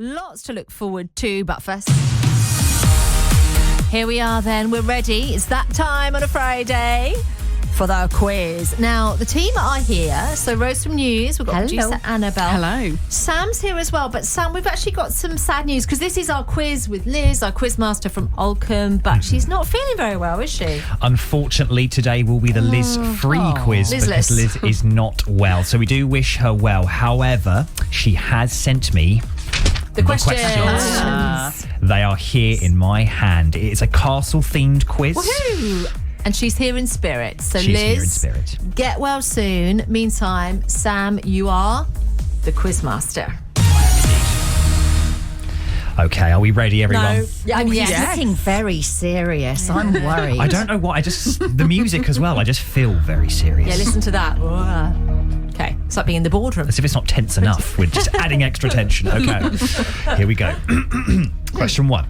Lots to look forward to, but first, here we are then. We're ready. It's that time on a Friday for the quiz. Now, the team are here. So, Rose from News, we've got producer Annabelle. Hello. Sam's here as well. But, Sam, we've actually got some sad news because this is our quiz with Liz, our quizmaster from Olcombe. But she's not feeling very well, is she? Unfortunately, today will be the Liz-free quiz because Liz is not well. So, we do wish her well. However, she has sent me the questions. They are here in my hand. It is a castle-themed quiz. Woohoo! And she's here in spirit. So, She's Liz, here in spirit. Get well soon. Meantime, Sam, you are the quizmaster. Okay, are we ready, everyone? No. Yeah, He's looking very serious. I'm worried. I don't know what. The music as well. I just feel very serious. Yeah, listen to that. Okay, it's like being in the boardroom. As if it's not tense enough. We're just adding extra tension. Okay, here we go. Question 1.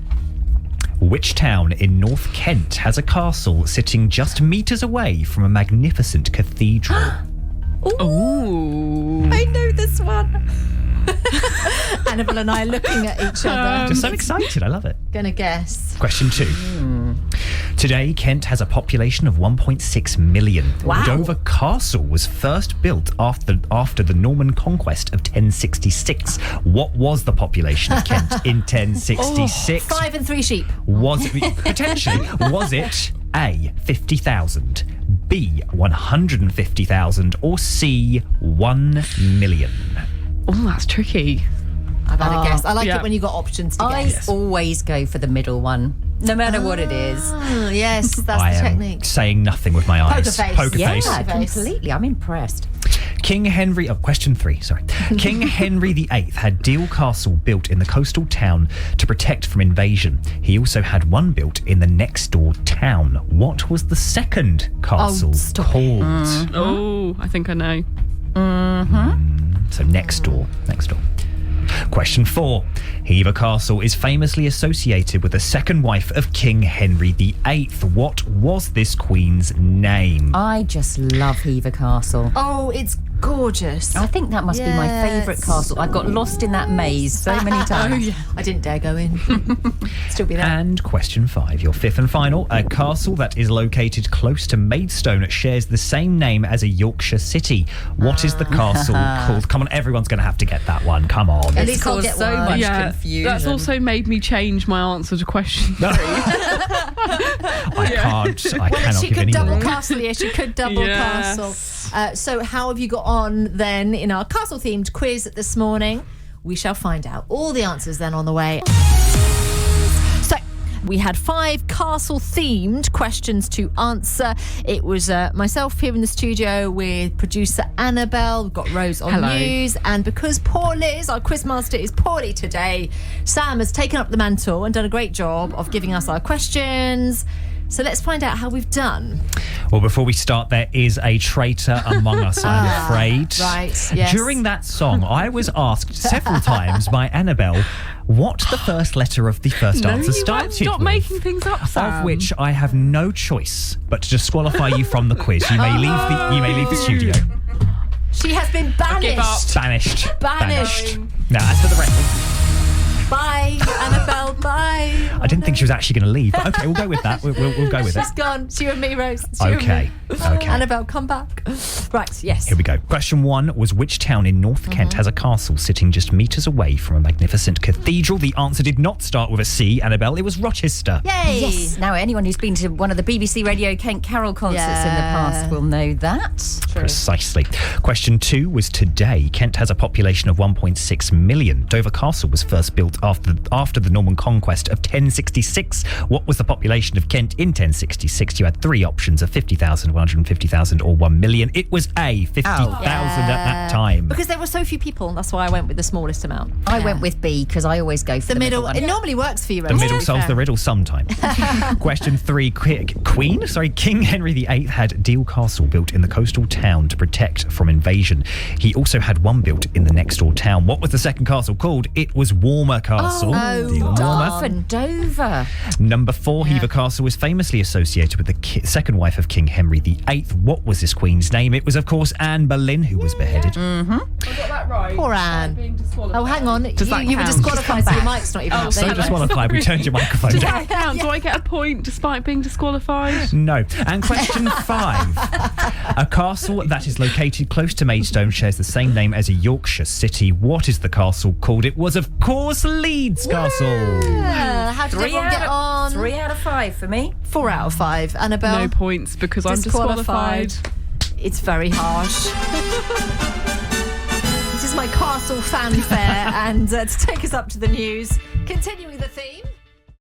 Which town in North Kent has a castle sitting just metres away from a magnificent cathedral? Ooh. I know this one. Annabelle and I are looking at each other. Just so excited. I love it. Gonna guess. Question 2. Today, Kent has a population of 1.6 million. Wow. Dover Castle was first built after the Norman conquest of 1066. What was the population of Kent in 1066? 5 and 3 sheep. Was it potentially? Was it A, 50,000, B, 150,000, or C, 1 million? Oh, that's tricky. I've had a guess. I like it when you got options to I guess. always go for the middle one, no matter what it is. Oh, yes, that's I the am technique. saying nothing with my eyes. Poker face. Poker face. Yeah, completely. I'm impressed. King Henry, question 3, sorry. King Henry VIII had Deal Castle built in the coastal town to protect from invasion. He also had one built in the next door town. What was the second castle called? Oh, I think I know. So next door. Question 4. Hever Castle is famously associated with the second wife of King Henry VIII. What was this queen's name? I just love Hever Castle. Oh, it's gorgeous. I think that must be my favourite castle. I've got lost in that maze so many times. I didn't dare go in. Still be there. And question 5, your fifth and final. A castle that is located close to Maidstone shares the same name as a Yorkshire city. What is the castle called? Come on, everyone's going to have to get that one. Come on. At least I'll caused get so one. much Yeah, confusion. that's also made me change my answer to question 3. I cannot She give could any double more. castle, yeah, she could double Yes. castle. So how have you got on then in our castle-themed quiz this morning? We shall find out. All the answers then on the way. So we had 5 castle-themed questions to answer. It was myself here in the studio with producer Annabelle. We've got Rose on Hello. news. And because poor Liz, our quizmaster, is poorly today, Sam has taken up the mantle and done a great job of giving us our questions. So let's find out how we've done. Well, before we start, there is a traitor among us, I'm afraid. Right, yes. During that song, I was asked several times by Annabelle what the first letter of the first answer started Stop with. making things up, Sam. Of which I have no choice but to disqualify you from the quiz. You may leave the studio. She has been banished. Banished. Banished. No, that's for the record. Bye, Annabelle. Bye. I didn't think she was actually going to leave, but okay, we'll go with that. We'll go with it. She's gone. It's you and me, Rose. It's you Okay. and me. Okay. Annabelle, come back. Right, yes. Here we go. Question 1 was which town in North Kent has a castle sitting just metres away from a magnificent cathedral? The answer did not start with a C, Annabelle. It was Rochester. Yay. Yes. Now, anyone who's been to one of the BBC Radio Kent Carol concerts in the past will know that. Precisely. Question 2 was today. Kent has a population of 1.6 million. Dover Castle was first built after the Norman conquest of 1066. What was the population of Kent in 1066? You had 3 options of 50,000, 150,000 or 1 million. It was A, 50,000 at that time. Because there were so few people, that's why I went with the smallest amount. I went with B because I always go for The middle. one. It normally works for you, Rose. The middle solves the riddle sometimes. Question 3. King Henry VIII had Deal Castle built in the coastal town to protect from invasion. He also had one built in the next door town. What was the second castle called? It was Warmer Castle. Oh, Deal and Warmer. Falmouth. For Dover. Number 4, Hever Castle was famously associated with the second wife of King Henry VIII. What was this queen's name? It was, of course, Anne Boleyn, who was beheaded. I got that right. Poor Anne. Being disqualified. Oh, hang on. Does that You were count? disqualified, so your mic's not even up So there. disqualified. We turned your microphone Does down. that count? Do I get a point despite being disqualified? No. And question 5. A castle that is located close to Maidstone shares the same name as a Yorkshire city. What is the castle called? It was, of course, Leeds Castle. Yeah. How did everyone get on? 3 out of 5 for me. 4 out of 5. Annabelle? No points because I'm disqualified. It's very harsh. This is my castle fanfare, and to take us up to the news, continuing the theme.